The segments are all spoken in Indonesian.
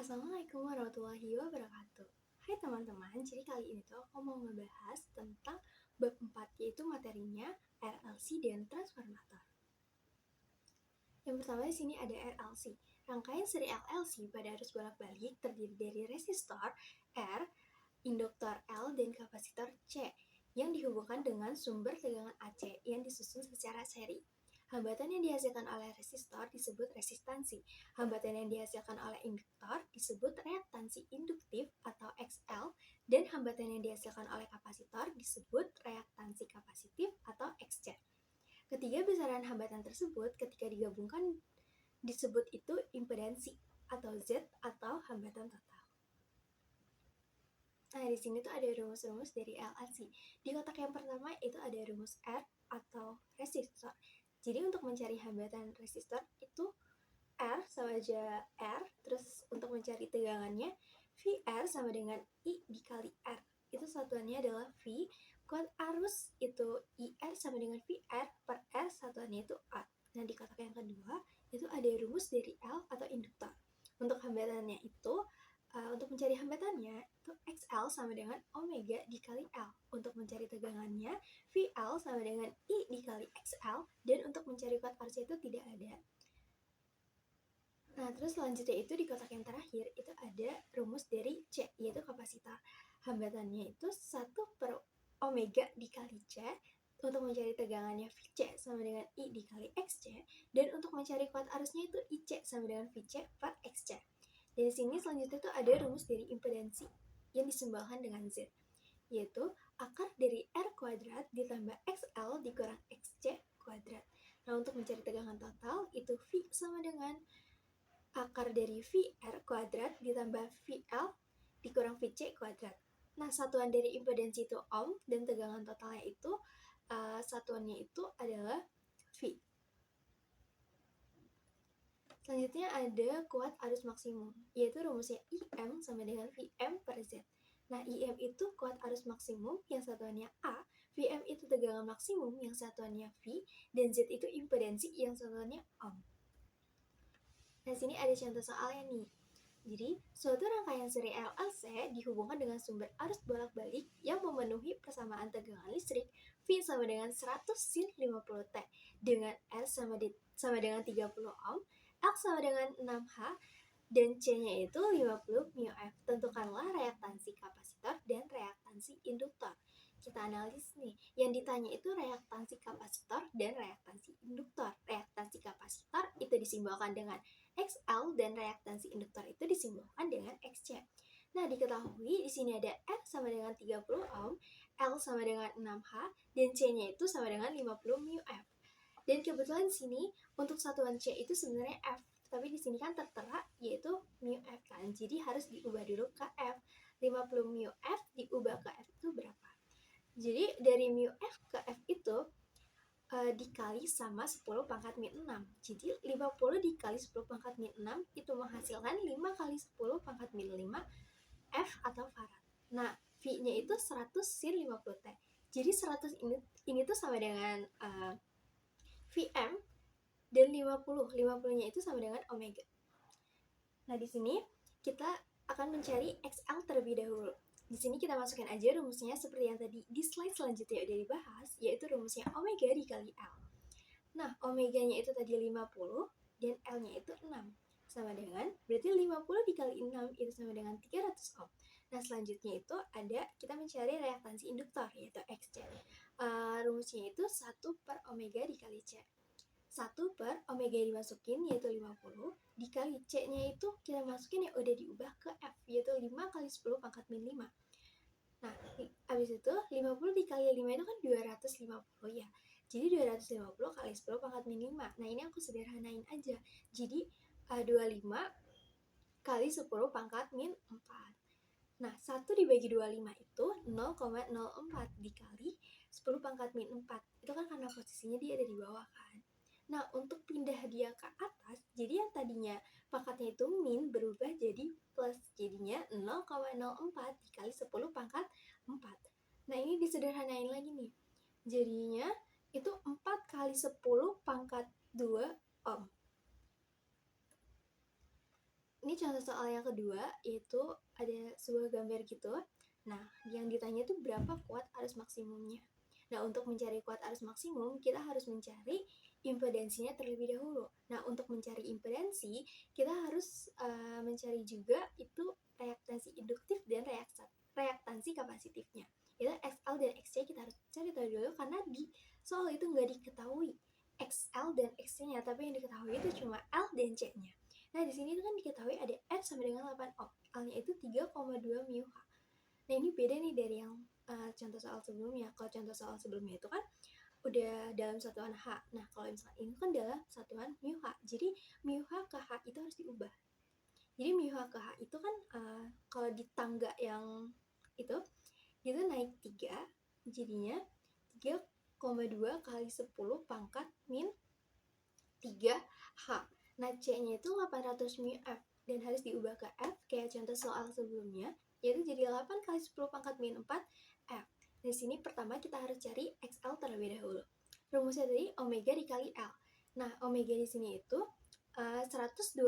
Assalamualaikum warahmatullahi wabarakatuh. Hai teman-teman, jadi kali ini tuh aku mau ngebahas tentang bab 4, yaitu materinya RLC dan transformator. Yang pertama di sini ada RLC. Rangkaian seri RLC pada arus bolak-balik terdiri dari resistor R, induktor L, dan kapasitor C yang dihubungkan dengan sumber tegangan AC yang disusun secara seri. Hambatan yang dihasilkan oleh resistor disebut resistansi. Hambatan yang dihasilkan oleh induktor disebut reaktansi induktif atau XL, dan hambatan yang dihasilkan oleh kapasitor disebut reaktansi kapasitif atau XC. Ketiga besaran hambatan tersebut ketika digabungkan disebut itu impedansi atau Z atau hambatan total. Nah, di sini tuh ada rumus-rumus dari LLC. Di kotak yang pertama itu ada rumus R atau resistor. Jadi untuk mencari hambatan resistor itu R sama aja R, terus untuk mencari tegangannya VR sama dengan I dikali R. Itu satuannya adalah V. Kuat arus itu IR sama dengan VR per R, satuannya itu A. Nah, di kotak yang kedua itu ada rumus dari L atau induktor. Untuk hambatannya itu untuk mencari hambatannya itu XL sama dengan omega dikali L. Untuk mencari tegangannya VL sama dengan I dikali XL, dan untuk mencari kuat arus itu tidak ada. Nah, terus selanjutnya itu di kotak yang terakhir itu ada rumus dari C, yaitu kapasitor. Hambatannya itu 1 per omega dikali C. Untuk mencari tegangannya VC sama dengan I dikali XC, dan untuk mencari kuat arusnya itu IC sama dengan VC per XC. Dari sini selanjutnya itu ada rumus dari impedansi yang disimbolkan dengan Z, yaitu akar dari R kuadrat ditambah XL dikurang XC kuadrat. Nah, untuk mencari tegangan total itu V sama dengan akar dari VR kuadrat ditambah VL dikurang VC kuadrat. Nah, satuan dari impedansi itu ohm, dan tegangan totalnya itu satuannya itu adalah V. Selanjutnya ada kuat arus maksimum, yaitu rumusnya IM sama dengan VM per Z. Nah, IM itu kuat arus maksimum yang satuannya A, VM itu tegangan maksimum yang satuannya V, dan Z itu impedansi yang satuannya ohm. Nah, sini ada contoh soalnya nih. Jadi, suatu rangkaian seri RLC dihubungkan dengan sumber arus bolak-balik yang memenuhi persamaan tegangan listrik V sama dengan 100 sin 50 T dengan R sama dengan 30 ohm, L sama dengan 6H, dan C-nya itu 50 μF. Tentukanlah reaktansi kapasitor dan reaktansi induktor. Kita analisis nih, yang ditanya itu reaktansi kapasitor dan reaktansi induktor. Reaktansi kapasitor itu disimbolkan dengan XL, dan reaktansi induktor itu disimbolkan dengan XC. Nah, diketahui di sini ada R sama dengan 30 ohm, L sama dengan 6H, dan C-nya itu sama dengan 50 μF. Dan kebetulan di sini untuk satuan C itu sebenarnya F, tapi di sini kan tertera yaitu μF kan. Jadi harus diubah dulu ke F. 50 μF diubah ke F itu berapa? Jadi dari μF ke F itu dikali sama 10 pangkat min 6. Jadi 50 dikali 10 pangkat min 6 itu menghasilkan 5 kali 10 pangkat min 5 F atau farad. Nah, V-nya itu 100 sin 50 T. Jadi 100 ini tuh sama dengan VM, dan 50-nya itu sama dengan omega. Nah, di sini kita akan mencari XL terlebih dahulu. Di sini kita masukkan aja rumusnya seperti yang tadi di slide selanjutnya udah dibahas, yaitu rumusnya omega dikali L. Nah, omeganya itu tadi 50 dan L-nya itu 6. Sama dengan, berarti 50 dikali 6 itu sama dengan 300 ohm. Nah, selanjutnya itu ada kita mencari reaktansi induktor, yaitu XC. Rumusnya itu 1 per omega dikali C. 1 per omega yang dimasukin yaitu 50 dikali C-nya itu kita masukin yang udah diubah ke F, yaitu 5 kali 10 pangkat min 5. Nah, habis itu 50 dikali 5 itu kan 250 ya. Jadi 250 kali 10 pangkat min 5. Nah, ini aku sederhanain aja. Jadi 25 kali 10 pangkat min 4. Nah, 1 dibagi 25 itu 0,04 dikali 10 pangkat min 4. Itu kan karena posisinya dia ada di bawah kan. Nah, untuk pindah dia ke atas, jadi yang tadinya pangkatnya itu min berubah jadi plus. Jadinya 0,04 dikali 10 pangkat 4. Nah, ini disederhanain lagi nih. Jadinya itu 4 kali 10 pangkat 2 ohm. Ini contoh soal yang kedua, yaitu ada sebuah gambar gitu. Nah, yang ditanya itu berapa kuat arus maksimumnya. Nah, untuk mencari kuat arus maksimum, kita harus mencari impedansinya terlebih dahulu. Nah, untuk mencari impedansi, kita harus mencari juga itu reaktansi induktif dan reaktansi kapasitifnya. Itu XL dan XC kita harus cari tahu dulu, karena di soal itu nggak diketahui XL dan XC-nya, tapi yang diketahui itu cuma L dan C-nya. Nah, di sini itu kan diketahui ada N sama dengan 8 ohm. L-nya itu 3,2 μH. Nah, ini beda nih dari yang contoh soal sebelumnya. Kalau contoh soal sebelumnya itu kan udah dalam satuan H. Nah, kalau misalkan ini kan dalam satuan μH. Jadi, μH ke H itu harus diubah. Jadi, μH ke H itu kan kalau di tangga yang itu naik 3, jadinya 3,2 kali 10 pangkat min 3H. Nah, C-nya itu 800 μF dan harus diubah ke F kayak contoh soal sebelumnya, yaitu jadi 8 kali 10 pangkat min 4 F. Di sini pertama kita harus cari XL terlebih dahulu. Rumusnya tadi omega dikali L. Nah, omega di sini itu 125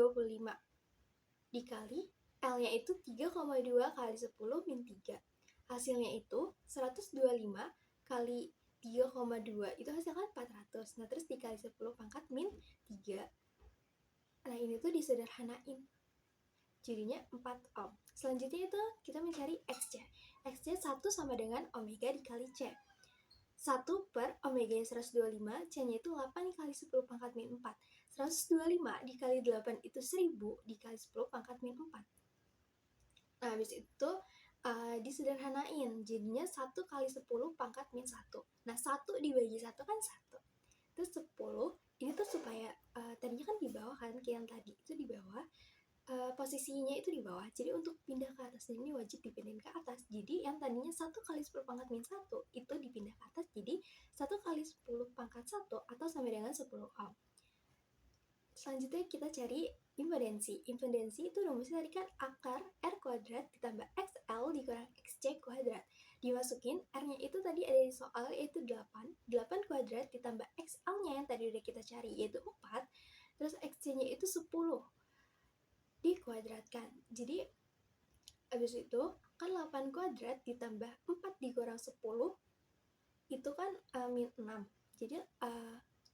dikali L-nya itu 3,2 kali 10 min 3. Hasilnya itu 125 kali 3,2 itu hasilkan 400. Nah, terus dikali 10 pangkat min 3. Nah, ini tuh disederhanain. Jadinya 4 ohm. Selanjutnya itu kita mencari XC. XC 1 sama dengan omega dikali C. 1 per omega 125, C-nya itu 8 kali 10 pangkat min 4. 125 dikali 8 itu 1000 dikali 10 pangkat min 4. Nah, habis itu disederhanain, jadinya 1 kali 10 pangkat min 1. Nah, 1 dibagi 1 kan 1. Terus 10, ini tuh supaya tadinya kan di bawah kan, kayak yang tadi itu di bawah, posisinya itu di bawah. Jadi untuk pindah ke atas ini wajib dipindahin ke atas. Jadi yang tadinya 1 kali 10 pangkat min 1 itu dipindah ke atas jadi 1 kali 10 pangkat 1 atau sama dengan 10 ohm. Selanjutnya kita cari impedansi. Impedansi itu rumusnya tadi kan akar R kuadrat ditambah XL dikurang XC kuadrat. Dimasukin R-nya itu tadi ada di soal yaitu 8. 8 kuadrat ditambah XL-nya yang tadi udah kita cari yaitu 4. Terus XC-nya itu 10 dikuadratkan. Jadi habis itu kan 8 kuadrat ditambah 4 dikurang 10 itu kan min 6. Jadi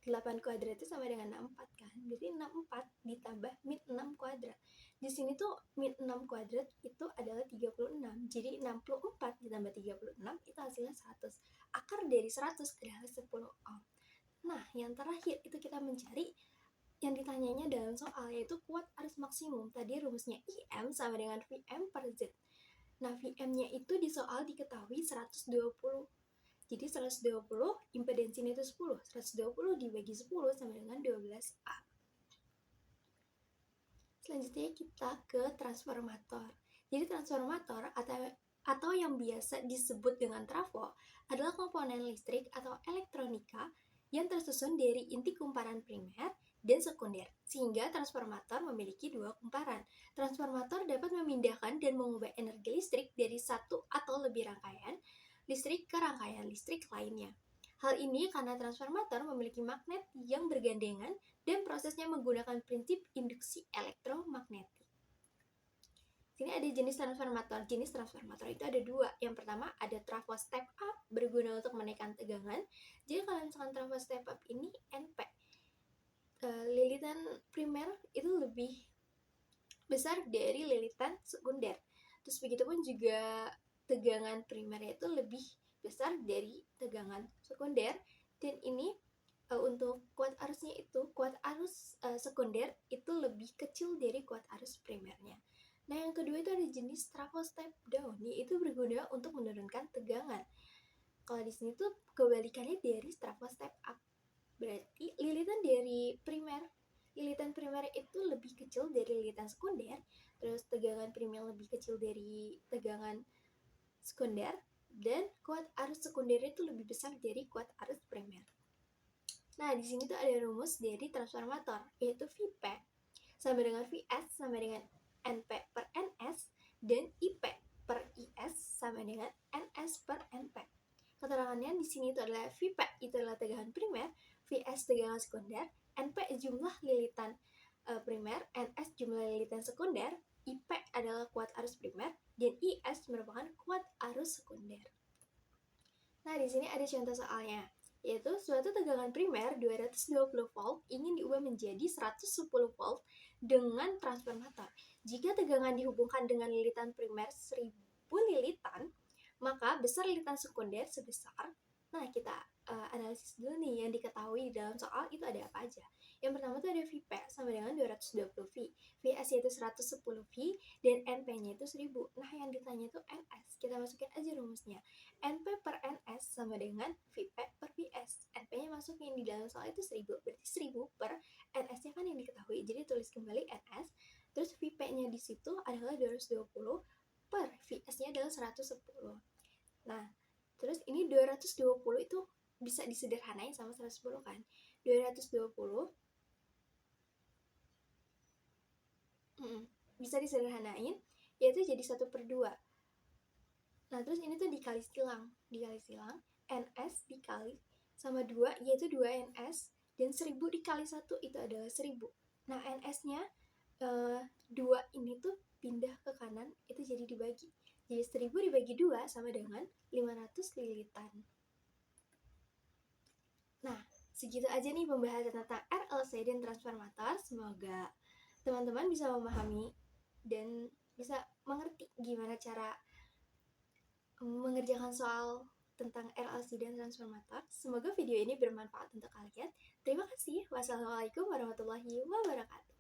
8 kuadrat itu sama dengan 64 kan. Jadi 64 ditambah min 6 kuadrat. Di sini tuh min 6 kuadrat itu adalah 36. Jadi 64 ditambah 36 itu hasilnya 100. Akar dari 100 adalah 10 ohm. Nah, yang terakhir itu kita mencari yang ditanyanya dalam soal yaitu kuat arus maksimum. Tadi rumusnya IM sama dengan VM per Z. Nah, VM-nya itu di soal diketahui 120. Jadi 120 impedansinya itu 10. 120 dibagi 10 sama dengan 12A. Selanjutnya kita ke transformator. Jadi transformator atau yang biasa disebut dengan trafo adalah komponen listrik atau elektronika yang tersusun dari inti kumparan primer dan sekunder, sehingga transformator memiliki dua kumparan. Transformator dapat memindahkan dan mengubah energi listrik dari satu atau lebih rangkaian listrik ke rangkaian listrik lainnya. Hal ini karena transformator memiliki magnet yang bergandengan dan prosesnya menggunakan prinsip induksi elektromagnetik. Sini ada jenis transformator. Jenis transformator itu ada dua. Yang pertama ada trafo step up berguna untuk menaikkan tegangan. Jadi kalau misalkan trafo step up ini NP, lilitan primer itu lebih besar dari lilitan sekunder. Terus begitupun juga tegangan primer itu lebih besar dari tegangan sekunder. Dan ini untuk kuat arusnya itu, kuat arus sekunder itu lebih kecil dari kuat arus primernya. Nah, yang kedua itu ada jenis trafo step down, yaitu berguna untuk menurunkan tegangan. Kalau di sini tuh kebalikannya dari trafo step up. Berarti lilitan primer itu lebih kecil dari lilitan sekunder, terus tegangan primer lebih kecil dari tegangan sekunder, dan kuat arus sekunder itu lebih besar dari kuat arus primer. Nah, di sini tuh ada rumus dari transformator, yaitu Vp sama dengan Vs sama dengan Np per Ns, dan Ip per Is sama dengan Ns per Np. Keterangannya di sini itu adalah Vp itu adalah tegangan primer, Vs tegangan sekunder, Np jumlah lilitan primer, Ns jumlah lilitan sekunder, Nah, di sini ada contoh soalnya, yaitu suatu tegangan primer 220 volt ingin diubah menjadi 110 volt dengan transformator. Jika tegangan dihubungkan dengan lilitan primer 1000 lilitan, maka besar lilitan sekunder sebesar. Nah, kita analisis dulu nih yang diketahui di dalam soal itu ada apa aja. Yang pertama tuh ada Vp sama dengan 220 V, Vs yaitu 110 V, dan Np-nya itu 1000. Nah, yang ditanya itu Ns. Kita masukin aja rumusnya. Np per Ns sama dengan Vp per Vs. Np-nya masukin di dalam soal itu 1000, berarti 1000 per Ns-nya kan yang diketahui. Jadi tulis kembali Ns, terus Vp-nya di situ adalah 220 per Vs-nya adalah 110. Nah, terus ini 220 itu bisa disederhanain sama 110 kan. 220 bisa disederhanain yaitu jadi 1/2. Nah, terus ini tuh dikali silang, NS dikali sama 2 yaitu 2NS, dan 1000 dikali 1 itu adalah 1000. Nah, NS-nya 2 ini tuh pindah ke kanan, itu jadi dibagi. Jadi 1000 dibagi 2 sama dengan 500 lilitan. Nah, segitu aja nih pembahasan tentang RLC dan transformator. Semoga teman-teman bisa memahami dan bisa mengerti gimana cara mengerjakan soal tentang RLC dan transformator. Semoga video ini bermanfaat untuk kalian. Terima kasih. Wassalamualaikum warahmatullahi wabarakatuh.